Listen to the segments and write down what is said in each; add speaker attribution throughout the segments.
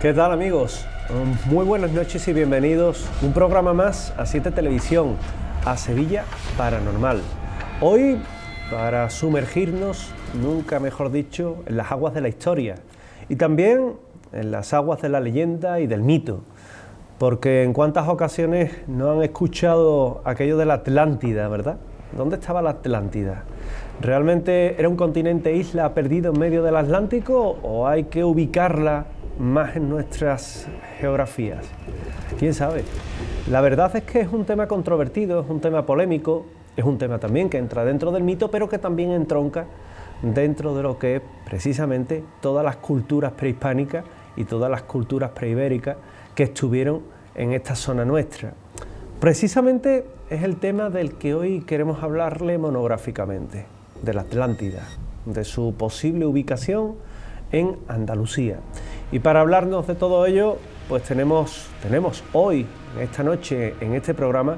Speaker 1: ¿Qué tal, amigos? Muy buenas noches y bienvenidos a un programa más a 7 Televisión, a Sevilla Paranormal. Hoy para sumergirnos, nunca mejor dicho, en las aguas de la historia y también en las aguas de la leyenda y del mito, porque en cuántas ocasiones no han escuchado aquello de la Atlántida, ¿verdad? ¿Dónde estaba la Atlántida? ¿Realmente era un continente isla perdido en medio del Atlántico o hay que ubicarla más en nuestras geografías? ¿Quién sabe? La verdad es que es un tema controvertido, es un tema polémico, es un tema también que entra dentro del mito, pero que también entronca dentro de lo que es precisamente todas las culturas prehispánicas y todas las culturas preibéricas que estuvieron en esta zona nuestra. Precisamente es el tema del que hoy queremos hablarle monográficamente, de la Atlántida, de su posible ubicación en Andalucía. Y para hablarnos de todo ello, pues tenemos hoy, esta noche, en este programa,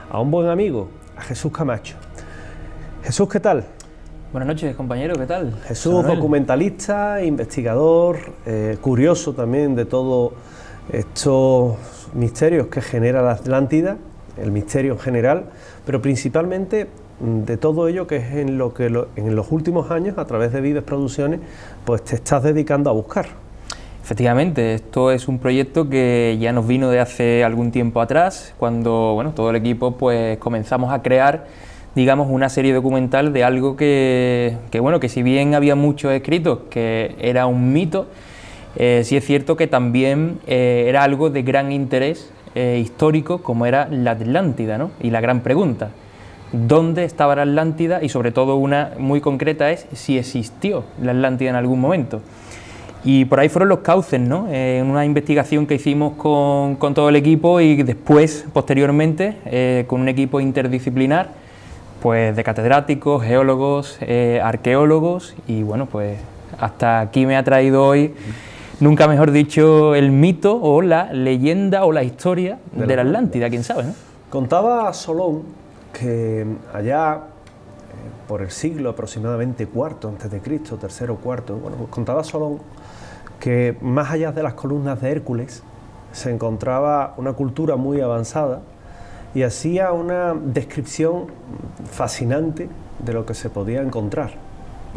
Speaker 1: a un buen amigo, a Jesús Camacho. Jesús, ¿qué tal?
Speaker 2: Buenas noches, compañero, ¿qué tal?
Speaker 1: Jesús, documentalista, investigador, curioso también de todos estos misterios que genera la Atlántida, el misterio en general, pero principalmente de todo ello que es en lo que en los últimos años, a través de Vives Producciones, pues te estás dedicando a buscar.
Speaker 2: Efectivamente, esto es un proyecto que ya nos vino de hace algún tiempo atrás, cuando todo el equipo pues comenzamos a crear, digamos, una serie documental de algo que si bien había muchos escritos que era un mito, sí es cierto que también era algo de gran interés histórico, como era la Atlántida, ¿no? Y la gran pregunta: ¿dónde estaba la Atlántida? Y sobre todo una muy concreta es si existió la Atlántida en algún momento. Y por ahí fueron los cauces, ¿no? En una investigación que hicimos con todo el equipo y después, posteriormente, con un equipo interdisciplinar, pues de catedráticos, geólogos, arqueólogos, y bueno, pues hasta aquí me ha traído hoy, nunca mejor dicho, el mito o la leyenda o la historia de la Atlántida, quién sabe, ¿no?
Speaker 1: Contaba Solón que allá por el siglo aproximadamente IV antes de Cristo, III o IV, pues contaba Solón que más allá de las columnas de Hércules se encontraba una cultura muy avanzada y hacía una descripción fascinante de lo que se podía encontrar.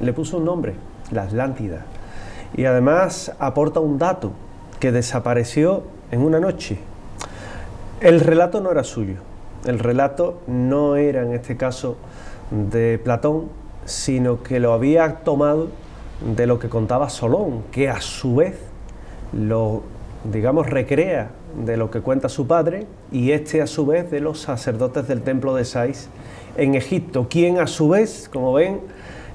Speaker 1: Le puso un nombre, la Atlántida, y además aporta un dato que desapareció en una noche. El relato no era suyo, el relato no era en este caso de Platón, sino que lo había tomado de lo que contaba Solón, que a su vez lo, digamos, recrea de lo que cuenta su padre, y este a su vez de los sacerdotes del templo de Sais en Egipto, quien a su vez, como ven,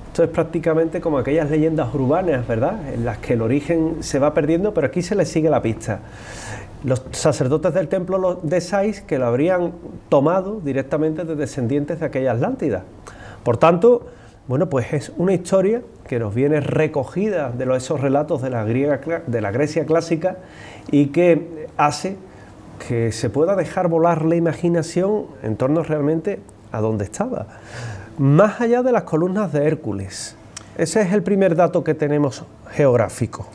Speaker 1: esto es prácticamente como aquellas leyendas urbanas, ¿verdad?, en las que el origen se va perdiendo, pero aquí se le sigue la pista. Los sacerdotes del templo de Sais que lo habrían tomado directamente de descendientes de aquella Atlántida. Por tanto, bueno, pues es una historia que nos viene recogida de esos relatos de la Grecia clásica y que hace que se pueda dejar volar la imaginación en torno realmente a dónde estaba. Más allá de las columnas de Hércules. Ese es el primer dato que tenemos geográfico.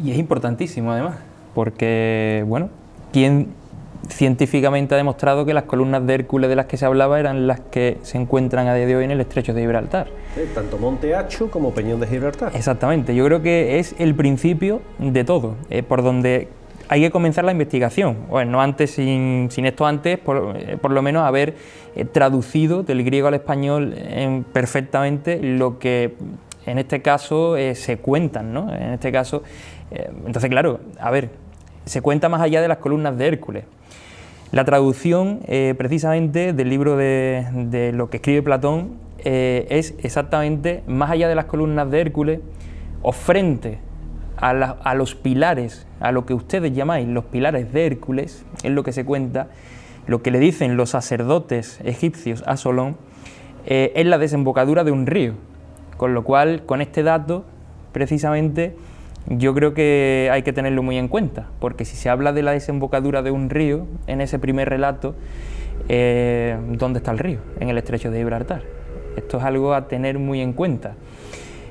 Speaker 2: Y es importantísimo además, porque, ¿quién científicamente ha demostrado que las columnas de Hércules de las que se hablaba eran las que se encuentran a día de hoy en el estrecho de Gibraltar?
Speaker 1: Tanto Monte Acho como Peñón de Gibraltar.
Speaker 2: Exactamente, yo creo que es el principio de todo, por donde hay que comenzar la investigación. Bueno, no antes, sin esto antes, por lo menos haber traducido del griego al español perfectamente lo que en este caso se cuentan, ¿no? En este caso, entonces claro, a ver, se cuenta más allá de las columnas de Hércules. La traducción precisamente del libro de lo que escribe Platón es exactamente más allá de las columnas de Hércules o frente a los pilares, a lo que ustedes llamáis los pilares de Hércules, es lo que se cuenta, lo que le dicen los sacerdotes egipcios a Solón, es la desembocadura de un río, con lo cual con este dato precisamente yo creo que hay que tenerlo muy en cuenta, porque si se habla de la desembocadura de un río en ese primer relato, ¿dónde está el río? En el estrecho de Gibraltar. Esto es algo a tener muy en cuenta.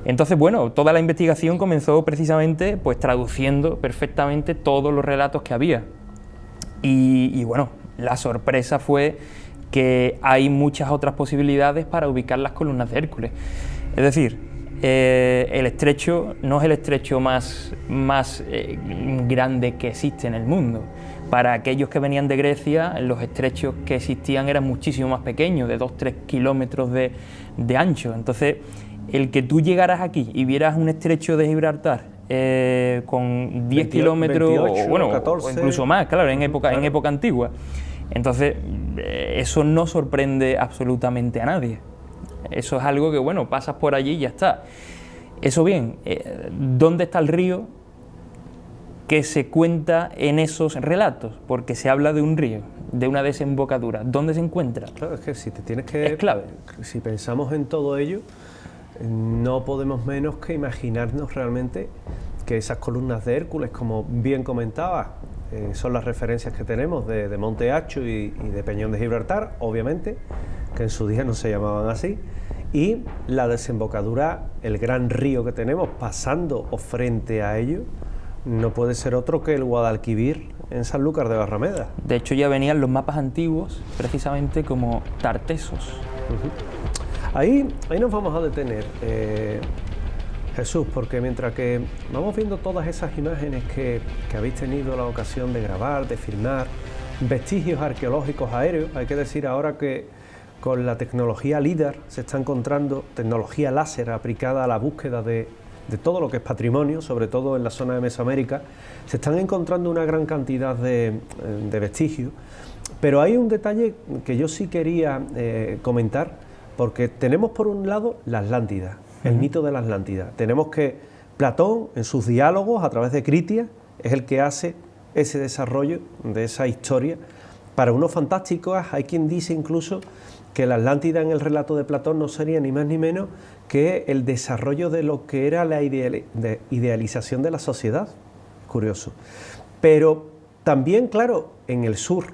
Speaker 2: Entonces, bueno, toda la investigación comenzó precisamente pues traduciendo perfectamente todos los relatos que había. Y bueno, la sorpresa fue que hay muchas otras posibilidades para ubicar las columnas de Hércules. Es decir, el estrecho no es el estrecho más grande que existe en el mundo. Para aquellos que venían de Grecia, los estrechos que existían eran muchísimo más pequeños, de 2-3 kilómetros de ancho. Entonces, el que tú llegaras aquí y vieras un estrecho de Gibraltar con 10 kilómetros
Speaker 1: 28,
Speaker 2: o
Speaker 1: 14,
Speaker 2: o incluso más, claro, en época antigua. Entonces, eso no sorprende absolutamente a nadie. Eso es algo que, bueno, pasas por allí y ya está. Eso bien, ¿dónde está el río que se cuenta en esos relatos? Porque se habla de un río, de una desembocadura. ¿Dónde se encuentra?
Speaker 1: Claro, es que si te tienes que...
Speaker 2: Es clave.
Speaker 1: Si pensamos en todo ello, no podemos menos que imaginarnos realmente que esas columnas de Hércules, como bien comentaba, son las referencias que tenemos de Monte Hacho y de Peñón de Gibraltar, obviamente, que en su día no se llamaban así, y la desembocadura, el gran río que tenemos pasando o frente a ello, no puede ser otro que el Guadalquivir en Sanlúcar de Barrameda.
Speaker 2: De hecho, ya venían los mapas antiguos precisamente como Tartesos.
Speaker 1: Ahí nos vamos a detener, Jesús, porque mientras que vamos viendo todas esas imágenes que habéis tenido la ocasión de grabar, de filmar, vestigios arqueológicos aéreos, hay que decir ahora que con la tecnología LIDAR se está encontrando tecnología láser aplicada a la búsqueda de todo lo que es patrimonio, sobre todo en la zona de Mesoamérica, se están encontrando una gran cantidad de vestigios, pero hay un detalle que yo sí quería comentar, porque tenemos por un lado la Atlántida, el mito de la Atlántida. Tenemos que Platón, en sus diálogos a través de Critias, es el que hace ese desarrollo de esa historia. Para unos fantásticos, hay quien dice incluso que la Atlántida en el relato de Platón no sería ni más ni menos que el desarrollo de lo que era la idealización de la sociedad. Curioso. Pero también, claro, en el sur,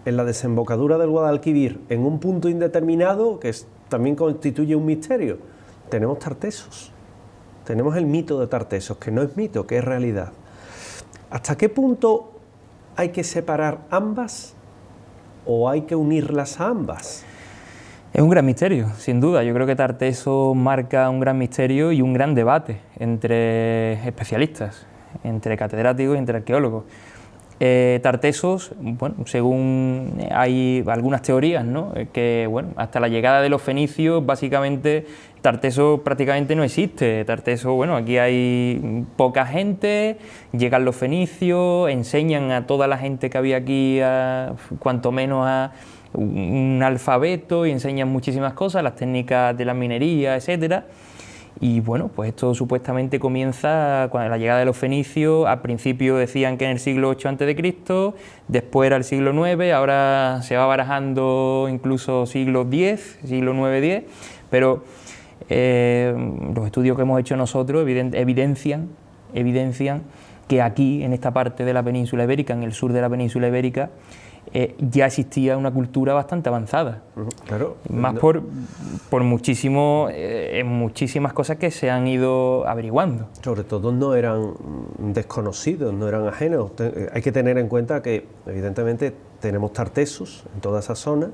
Speaker 1: en la desembocadura del Guadalquivir, en un punto indeterminado que también constituye un misterio, tenemos Tartesos, tenemos el mito de Tartesos, que no es mito, que es realidad. ¿Hasta qué punto hay que separar ambas o hay que unirlas a ambas?
Speaker 2: Es un gran misterio, sin duda. Yo creo que Tarteso marca un gran misterio y un gran debate entre especialistas, entre catedráticos y entre arqueólogos. Tartesos, bueno, según hay algunas teorías, ¿no?, que bueno, hasta la llegada de los fenicios, básicamente Tarteso prácticamente no existe. Tarteso, bueno, aquí hay poca gente, llegan los fenicios, enseñan a toda la gente que había aquí, cuanto menos a un alfabeto, y enseñan muchísimas cosas, las técnicas de la minería, etcétera. Y bueno, pues esto supuestamente comienza con la llegada de los fenicios. Al principio decían que en el siglo 8 a.C., después era el siglo 9, ahora se va barajando incluso siglo X, siglo 9-10, pero los estudios que hemos hecho nosotros evidencian que aquí, en esta parte de la península ibérica, en el sur de la península ibérica, ya existía una cultura bastante avanzada.
Speaker 1: Claro.
Speaker 2: Más por muchísimas cosas que se han ido averiguando.
Speaker 1: Sobre todo no eran desconocidos, no eran ajenos. Hay que tener en cuenta que evidentemente tenemos Tartesos en toda esa zona,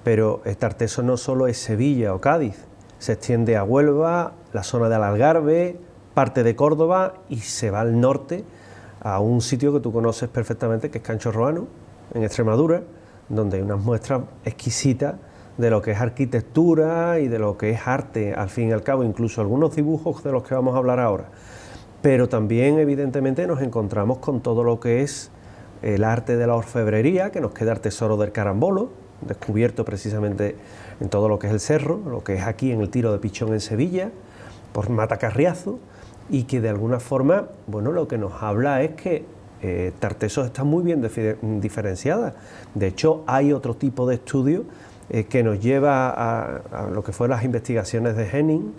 Speaker 1: pero Tarteso no solo es Sevilla o Cádiz, se extiende a Huelva, la zona del Algarve, parte de Córdoba, y se va al norte a un sitio que tú conoces perfectamente, que es Cancho Roano, en Extremadura, donde hay unas muestras exquisitas de lo que es arquitectura y de lo que es arte, al fin y al cabo, incluso algunos dibujos de los que vamos a hablar ahora. Pero también, evidentemente, nos encontramos con todo lo que es el arte de la orfebrería, que nos queda el tesoro del carambolo, descubierto precisamente en todo lo que es el cerro, lo que es aquí en el Tiro de Pichón en Sevilla, por Mata Carriazo, y que de alguna forma, bueno, lo que nos habla es que Tartesos está muy bien diferenciada. De hecho, hay otro tipo de estudio que nos lleva a lo que fueron las investigaciones de Henning,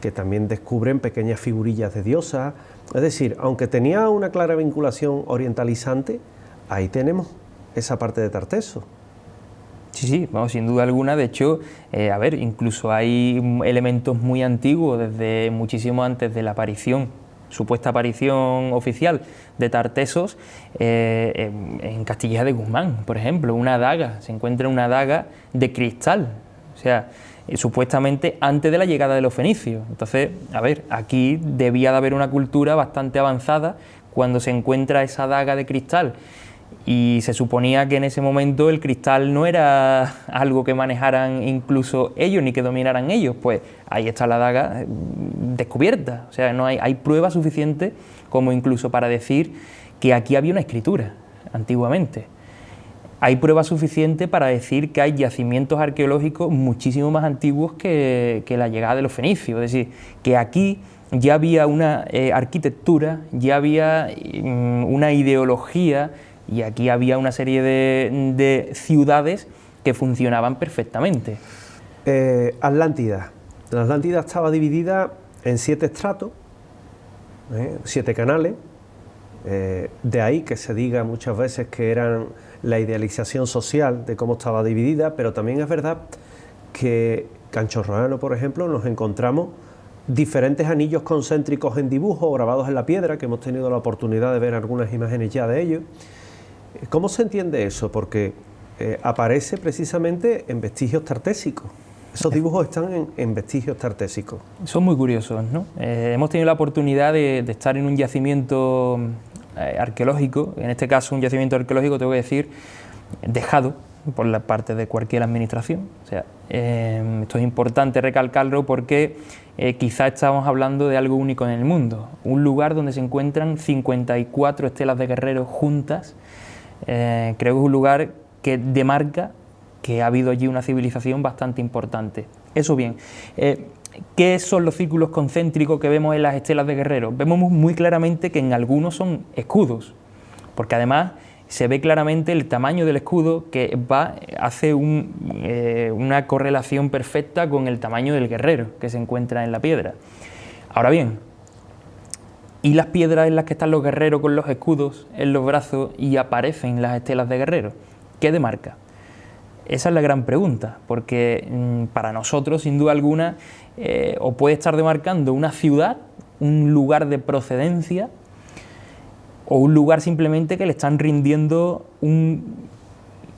Speaker 1: que también descubren pequeñas figurillas de diosas. Es decir, aunque tenía una clara vinculación orientalizante, ahí tenemos esa parte de Tartesos.
Speaker 2: Sí, sí, vamos, sin duda alguna. De hecho, a ver, incluso hay elementos muy antiguos, desde muchísimo antes de la aparición, supuesta aparición oficial de Tartesos, en Castilleja de Guzmán, por ejemplo, una daga, se encuentra una daga de cristal, o sea, supuestamente antes de la llegada de los fenicios. Entonces, a ver, aquí debía de haber una cultura bastante avanzada cuando se encuentra esa daga de cristal. Y se suponía que en ese momento el cristal no era algo que manejaran incluso ellos ni que dominaran ellos, pues ahí está la daga descubierta, o sea, no hay pruebas suficientes como incluso para decir que aquí había una escritura antiguamente. Hay pruebas suficientes para decir que hay yacimientos arqueológicos muchísimo más antiguos que la llegada de los fenicios, es decir, que aquí ya había una arquitectura, ya había una ideología, y aquí había una serie de ciudades que funcionaban perfectamente.
Speaker 1: Atlántida. La Atlántida estaba dividida en 7 estratos, 7 canales, de ahí que se diga muchas veces que eran la idealización social de cómo estaba dividida, pero también es verdad que Cancho Roano, por ejemplo, nos encontramos diferentes anillos concéntricos en dibujo, grabados en la piedra, que hemos tenido la oportunidad de ver algunas imágenes ya de ellos. ¿Cómo se entiende eso? Porque aparece precisamente en vestigios tartésicos. Esos dibujos están en vestigios tartésicos.
Speaker 2: Son muy curiosos, ¿no? Hemos tenido la oportunidad de estar en un yacimiento arqueológico, en este caso un yacimiento arqueológico, tengo que decir, dejado por la parte de cualquier administración. O sea, esto es importante recalcarlo porque quizá estamos hablando de algo único en el mundo. Un lugar donde se encuentran 54 estelas de guerreros juntas. Creo que es un lugar que demarca que ha habido allí una civilización bastante importante. Eso bien, ¿qué son los círculos concéntricos que vemos en las estelas de guerreros? Vemos muy claramente que en algunos son escudos, porque además se ve claramente el tamaño del escudo que hace una correlación perfecta con el tamaño del guerrero que se encuentra en la piedra. Ahora bien, y las piedras en las que están los guerreros con los escudos en los brazos y aparecen las estelas de guerreros, ¿qué demarca? Esa es la gran pregunta, porque para nosotros, sin duda alguna, o puede estar demarcando una ciudad, un lugar de procedencia, o un lugar simplemente que le están rindiendo una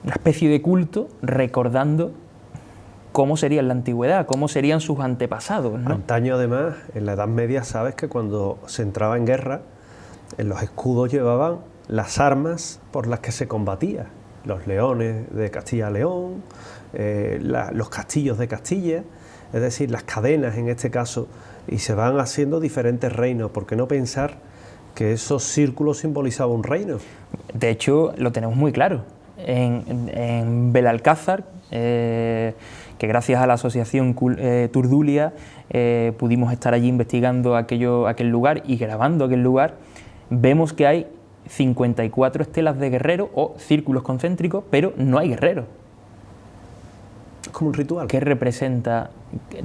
Speaker 2: especie de culto, recordando cómo sería en la antigüedad, cómo serían sus antepasados, ¿no?
Speaker 1: Antaño, además, en la Edad Media, sabes que cuando se entraba en guerra, en los escudos llevaban las armas por las que se combatía. Los leones de Castilla-León, los castillos de Castilla, es decir, las cadenas en este caso, y se van haciendo diferentes reinos. ¿Por qué no pensar que esos círculos simbolizaban un reino?
Speaker 2: De hecho, lo tenemos muy claro. En Belalcázar, que gracias a la asociación Turdulia pudimos estar allí investigando aquel lugar y grabando aquel lugar, vemos que hay 54 estelas de guerrero o círculos concéntricos, pero no hay guerrero.
Speaker 1: Es como un ritual.
Speaker 2: ¿Qué representa?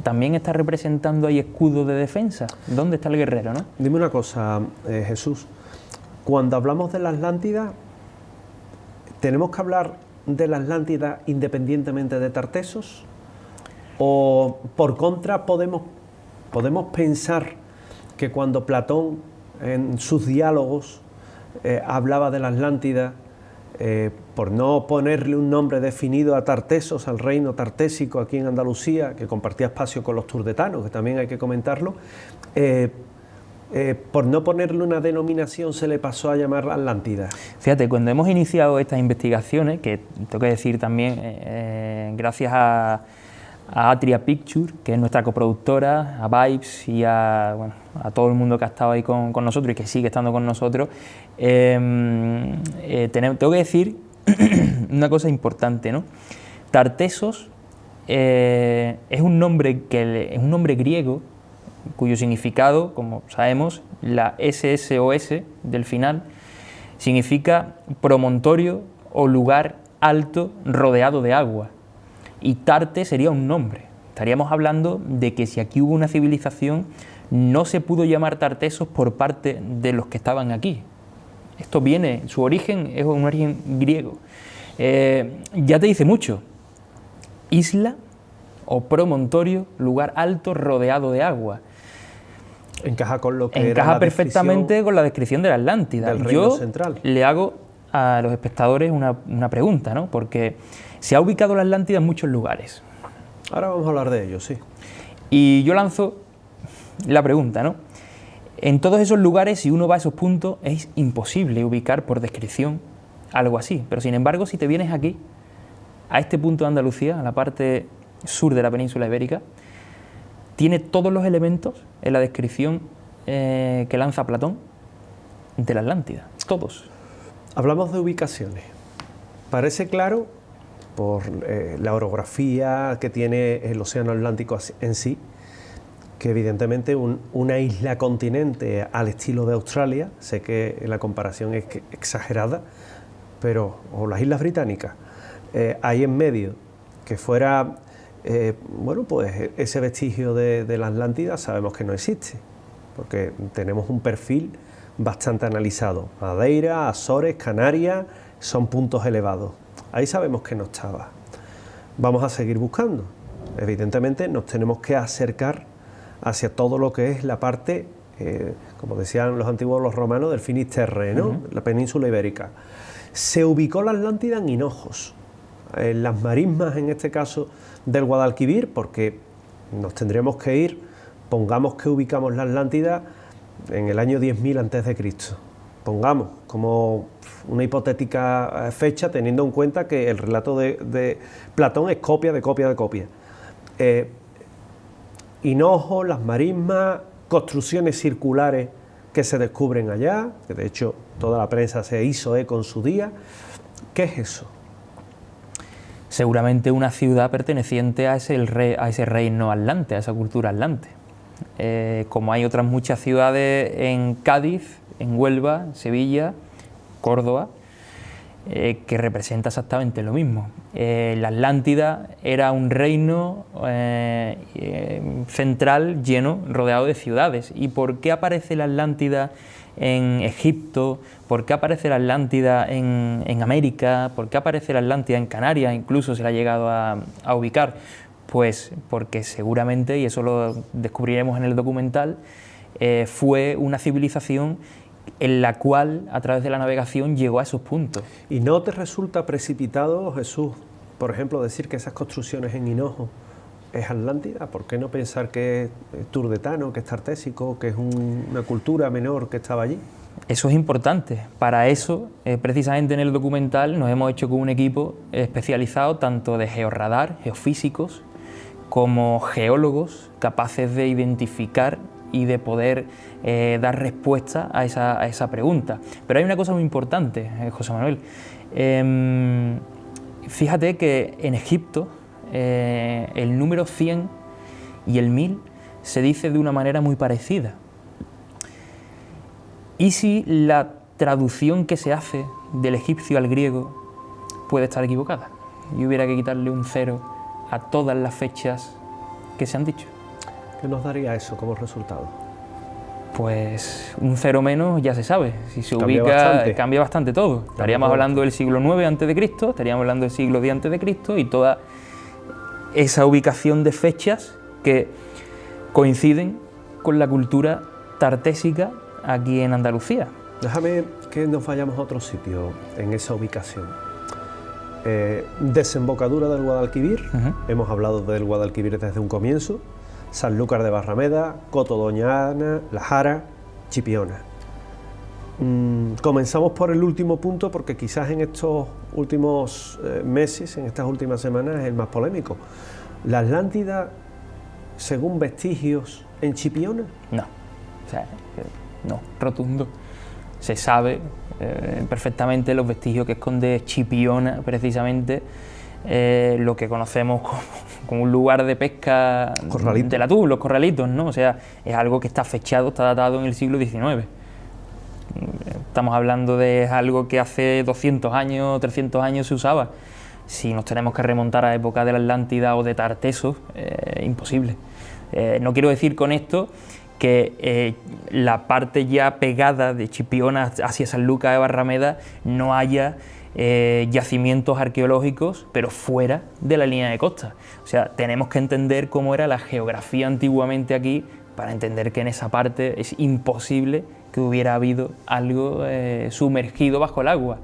Speaker 2: ¿También está representando ahí escudo de defensa? ¿Dónde está el guerrero, no?
Speaker 1: Dime una cosa, Jesús. Cuando hablamos de la Atlántida, ¿tenemos que hablar de la Atlántida independientemente de Tartesos? ¿O por contra podemos pensar que cuando Platón en sus diálogos hablaba de la Atlántida, por no ponerle un nombre definido a Tartesos, al reino tartésico aquí en Andalucía, que compartía espacio con los turdetanos, que también hay que comentarlo, por no ponerle una denominación se le pasó a llamar Atlántida?
Speaker 2: Fíjate, cuando hemos iniciado estas investigaciones, que tengo que decir también, gracias a Atria Picture, que es nuestra coproductora, a Vibes y a todo el mundo que ha estado ahí con nosotros y que sigue estando con nosotros, tengo que decir una cosa importante, ¿no? Tartesos es un nombre griego cuyo significado, como sabemos, la SSOS del final, significa promontorio o lugar alto rodeado de agua. Y Tarte sería un nombre. Estaríamos hablando de que si aquí hubo una civilización, no se pudo llamar Tartesos por parte de los que estaban aquí. Su origen es un origen griego. Ya te dice mucho. isla o promontorio, lugar alto rodeado de agua.
Speaker 1: Encaja con lo que
Speaker 2: encaja
Speaker 1: era
Speaker 2: perfectamente con la descripción de la Atlántida.
Speaker 1: Del reino
Speaker 2: Yo
Speaker 1: central.
Speaker 2: le hago a los espectadores una pregunta, ¿no? Porque se ha ubicado la Atlántida en muchos lugares.
Speaker 1: Ahora vamos a hablar de ello, sí.
Speaker 2: Y yo lanzo la pregunta, ¿no? En todos esos lugares, si uno va a esos puntos, es imposible ubicar por descripción algo así. Pero sin embargo, si te vienes aquí, a este punto de Andalucía, a la parte sur de la península ibérica, tiene todos los elementos en la descripción que lanza Platón de la Atlántida, todos.
Speaker 1: Hablamos de ubicaciones. Parece claro, por la orografía que tiene el océano Atlántico en sí, que evidentemente una isla continente al estilo de Australia, sé que la comparación es exagerada, pero, o las Islas Británicas, ahí en medio, que fuera, bueno, pues ese vestigio de la Atlántida sabemos que no existe, porque tenemos un perfil bastante analizado. Madeira, Azores, Canarias, son puntos elevados. Ahí sabemos que no estaba. Vamos a seguir buscando. Evidentemente nos tenemos que acercar hacia todo lo que es la parte, como decían los antiguos los romanos, del Finisterre, ¿no? La península ibérica. Se ubicó la Atlántida en Hinojos, en las marismas, en este caso, del Guadalquivir, porque nos tendremos que ir, pongamos que ubicamos la Atlántida en el año 10.000 a.C., pongamos como una hipotética fecha, teniendo en cuenta que el relato de Platón es copia de copia de copia. Hinojos, las marismas, construcciones circulares que se descubren allá, que de hecho toda la prensa se hizo eco en su día. ¿Qué es eso?
Speaker 2: Seguramente una ciudad perteneciente a ese reino atlante, a esa cultura atlante. Como hay otras muchas ciudades en Cádiz, en Huelva, Sevilla, Córdoba, que representa exactamente lo mismo. La Atlántida era un reino central lleno, rodeado de ciudades. ¿Y por qué aparece la Atlántida en Egipto? ¿Por qué aparece la Atlántida en América? ¿Por qué aparece la Atlántida en Canarias? Incluso se la ha llegado a ubicar. Pues porque seguramente, y eso lo descubriremos en el documental, fue una civilización en la cual, a través de la navegación, llegó a esos puntos.
Speaker 1: ¿Y no te resulta precipitado, Jesús, por ejemplo, decir que esas construcciones en Hinojos es Atlántida? ¿Por qué no pensar que es turdetano, que es tartésico, que es una cultura menor que estaba allí?
Speaker 2: Eso es importante. Para eso, precisamente en el documental, nos hemos hecho con un equipo especializado tanto de georradar, geofísicos, como geólogos capaces de identificar y de poder dar respuesta a esa pregunta. Pero hay una cosa muy importante, José Manuel. Fíjate que en Egipto el número 100 y el 1000 se dice de una manera muy parecida. ¿Y si la traducción que se hace del egipcio al griego puede estar equivocada? Y hubiera que quitarle un 0 a todas las fechas que se han dicho.
Speaker 1: ¿Qué nos daría eso como resultado?
Speaker 2: Pues un 0 menos ya se sabe, si se
Speaker 1: Cambia
Speaker 2: ubica
Speaker 1: bastante.
Speaker 2: cambia bastante todo. Estaríamos hablando del siglo IX a.C., estaríamos hablando del siglo X a.C. y toda esa ubicación de fechas que coinciden con la cultura tartésica aquí en Andalucía.
Speaker 1: Déjame que nos vayamos a otro sitio en esa ubicación. Desembocadura del Guadalquivir, hemos hablado del Guadalquivir desde un comienzo, Sanlúcar de Barrameda, Coto Doña Ana, La Jara, Chipiona. Comenzamos por el último punto porque quizás en estos últimos meses, en estas últimas semanas, es el más polémico. ¿La Atlántida, según vestigios, en Chipiona?
Speaker 2: No, o sea, no, rotundo. Se sabe perfectamente los vestigios que esconde Chipiona, precisamente, lo que conocemos como un lugar de pesca del atún, los corralitos, ¿no? O sea, es algo que está fechado, está datado en el siglo XIX. Estamos hablando de algo que hace 200 años, 300 años se usaba. Si nos tenemos que remontar a la época de la Atlántida o de Tartesos, imposible. No quiero decir con esto que la parte ya pegada de Chipiona hacia Sanlúcar de Barrameda no haya yacimientos arqueológicos, pero fuera de la línea de costa. O sea, tenemos que entender cómo era la geografía antiguamente aquí para entender que en esa parte es imposible que hubiera habido algo sumergido bajo el agua.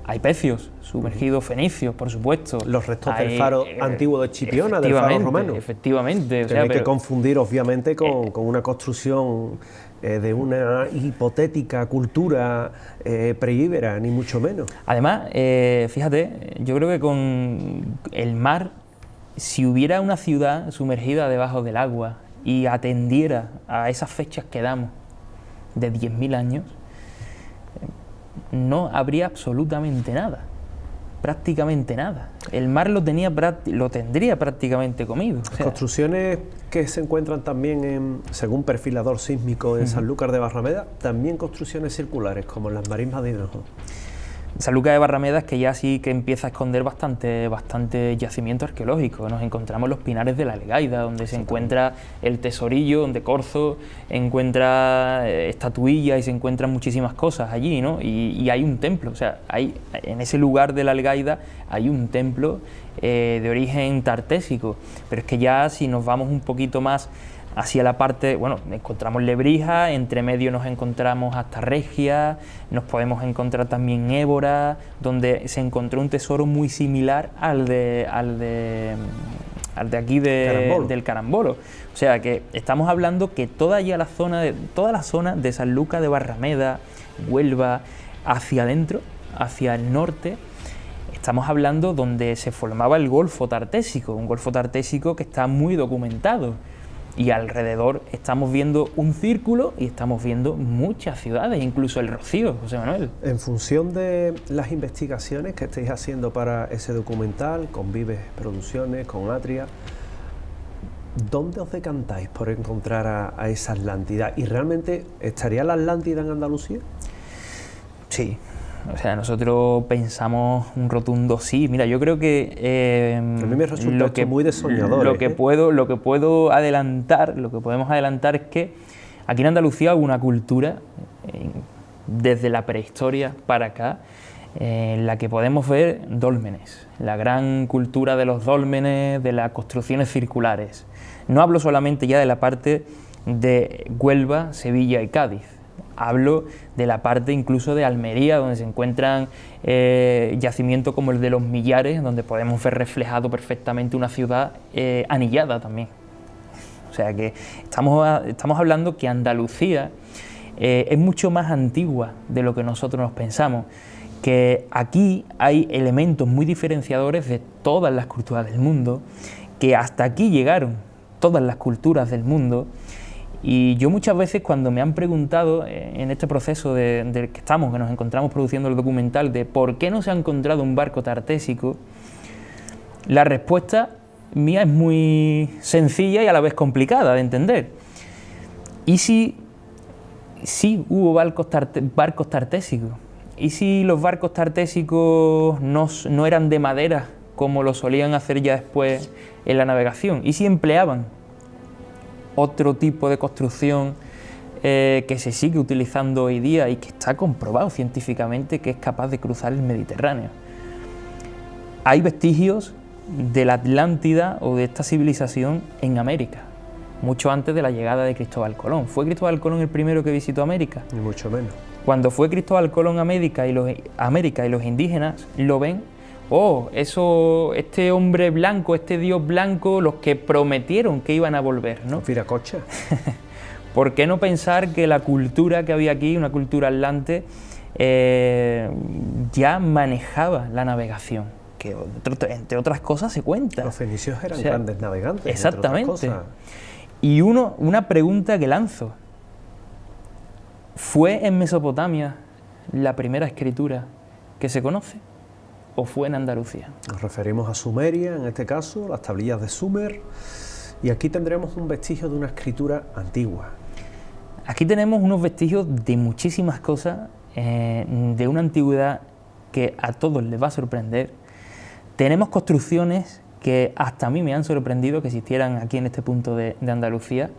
Speaker 2: Hay pecios sumergidos fenicios, por supuesto.
Speaker 1: Los restos del faro antiguo de Chipiona, del faro romano.
Speaker 2: Efectivamente.
Speaker 1: No hay que confundir, obviamente, con una construcción de una hipotética cultura preíbera, ni mucho menos.
Speaker 2: Además, fíjate, yo creo que con el mar, si hubiera una ciudad sumergida debajo del agua y atendiera a esas fechas que damos de 10.000 años, no habría absolutamente nada, prácticamente nada. El mar lo tendría prácticamente comido.
Speaker 1: Las construcciones que se encuentran también, según perfilador sísmico en Sanlúcar de Barrameda, también construcciones circulares, como en las marismas de Hinojo.
Speaker 2: Sanlúcar de Barrameda es que ya sí que empieza a esconder bastante yacimiento arqueológico. Nos encontramos los pinares de la Algaida, donde se encuentra el tesorillo, donde Corzo encuentra estatuillas y se encuentran muchísimas cosas allí, ¿no? Y hay un templo, o sea, en ese lugar de la Algaida hay un templo de origen tartésico, pero es que ya si nos vamos un poquito más hacia la parte, bueno, encontramos Lebrija, entre medio nos encontramos hasta Regia, nos podemos encontrar también Évora, donde se encontró un tesoro muy similar al de aquí del Carambolo. O sea que estamos hablando que toda la zona de Sanlúcar de Barrameda, Huelva, hacia adentro, hacia el norte, estamos hablando donde se formaba el Golfo Tartésico, un Golfo Tartésico que está muy documentado. Y alrededor estamos viendo un círculo y estamos viendo muchas ciudades, incluso el Rocío, José Manuel.
Speaker 1: En función de las investigaciones que estáis haciendo para ese documental, con Vives Producciones, con Atria, ¿dónde os decantáis por encontrar a esa Atlántida? ¿Y realmente estaría la Atlántida en Andalucía?
Speaker 2: Sí. O sea, nosotros pensamos un rotundo sí. Mira, yo creo que
Speaker 1: a mí me resulta esto muy de soñadores.
Speaker 2: Lo que puedo adelantar, lo que podemos adelantar es que aquí en Andalucía hubo una cultura desde la prehistoria para acá en la que podemos ver dólmenes, la gran cultura de los dólmenes, de las construcciones circulares. No hablo solamente ya de la parte de Huelva, Sevilla y Cádiz. Hablo de la parte incluso de Almería, donde se encuentran yacimientos como el de los Millares, donde podemos ver reflejado perfectamente una ciudad anillada también. O sea que estamos hablando que Andalucía es mucho más antigua de lo que nosotros nos pensamos, que aquí hay elementos muy diferenciadores de todas las culturas del mundo, que hasta aquí llegaron todas las culturas del mundo. Y yo muchas veces cuando me han preguntado en este proceso del que nos encontramos produciendo el documental, de por qué no se ha encontrado un barco tartésico, la respuesta mía es muy sencilla y a la vez complicada de entender. ¿Y si hubo barcos tartésicos? ¿Y si los barcos tartésicos no eran de madera como lo solían hacer ya después en la navegación? ¿Y si empleaban otro tipo de construcción que se sigue utilizando hoy día y que está comprobado científicamente que es capaz de cruzar el Mediterráneo? Hay vestigios de la Atlántida o de esta civilización en América, mucho antes de la llegada de Cristóbal Colón. ¿Fue Cristóbal Colón el primero que visitó América?
Speaker 1: Ni mucho menos.
Speaker 2: Cuando fue Cristóbal Colón a América y los indígenas lo ven, este hombre blanco, este dios blanco, los que prometieron que iban a volver, ¿no?
Speaker 1: Viracocha.
Speaker 2: ¿Por qué no pensar que la cultura que había aquí, una cultura atlante, ya manejaba la navegación? Que entre otras cosas se cuenta.
Speaker 1: Los fenicios eran grandes navegantes.
Speaker 2: Exactamente.
Speaker 1: Entre otras cosas.
Speaker 2: Y una pregunta que lanzo: ¿fue en Mesopotamia la primera escritura que se conoce? ¿O fue en Andalucía?
Speaker 1: Nos referimos a Sumeria, en este caso, las tablillas de Sumer, y aquí tendremos un vestigio de una escritura antigua.
Speaker 2: Aquí tenemos unos vestigios de muchísimas cosas, de una antigüedad que a todos les va a sorprender. Tenemos construcciones que hasta a mí me han sorprendido que existieran aquí en este punto de Andalucía.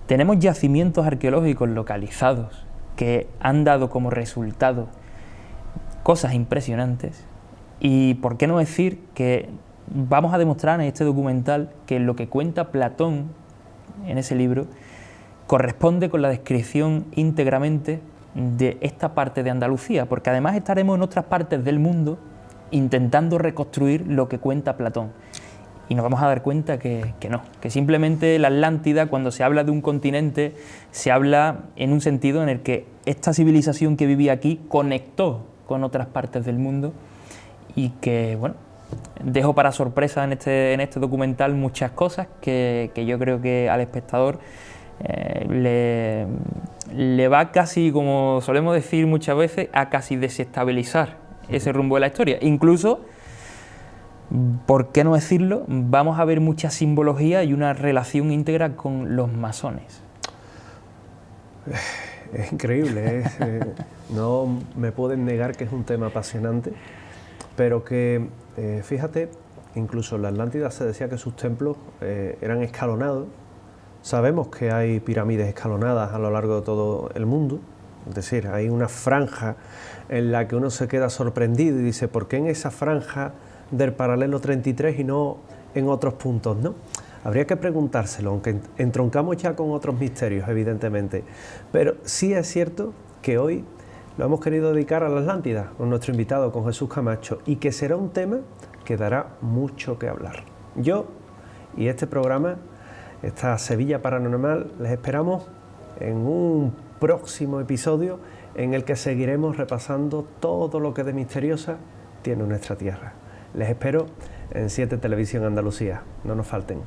Speaker 2: Tenemos yacimientos arqueológicos localizados que han dado como resultado cosas impresionantes. Y por qué no decir que vamos a demostrar en este documental que lo que cuenta Platón en ese libro corresponde con la descripción íntegramente de esta parte de Andalucía, porque además estaremos en otras partes del mundo intentando reconstruir lo que cuenta Platón. Y nos vamos a dar cuenta que no, que simplemente la Atlántida, cuando se habla de un continente, se habla en un sentido en el que esta civilización que vivía aquí conectó con otras partes del mundo y que, bueno, dejo para sorpresa en este documental muchas cosas que yo creo que al espectador le va casi, como solemos decir muchas veces, a casi desestabilizar ese rumbo de la historia. Incluso, ¿por qué no decirlo?, vamos a ver mucha simbología y una relación íntegra con los masones.
Speaker 1: Es increíble, no me pueden negar que es un tema apasionante, pero que, fíjate, incluso en la Atlántida se decía que sus templos eran escalonados. Sabemos que hay pirámides escalonadas a lo largo de todo el mundo, es decir, hay una franja en la que uno se queda sorprendido y dice, ¿por qué en esa franja del paralelo 33 y no en otros puntos, no? Habría que preguntárselo, aunque entroncamos ya con otros misterios, evidentemente. Pero sí es cierto que hoy lo hemos querido dedicar a la Atlántida, con nuestro invitado, con Jesús Camacho, y que será un tema que dará mucho que hablar. Yo y este programa, esta Sevilla Paranormal, les esperamos en un próximo episodio en el que seguiremos repasando todo lo que de misteriosa tiene nuestra tierra. Les espero en 7 Televisión Andalucía. No nos falten.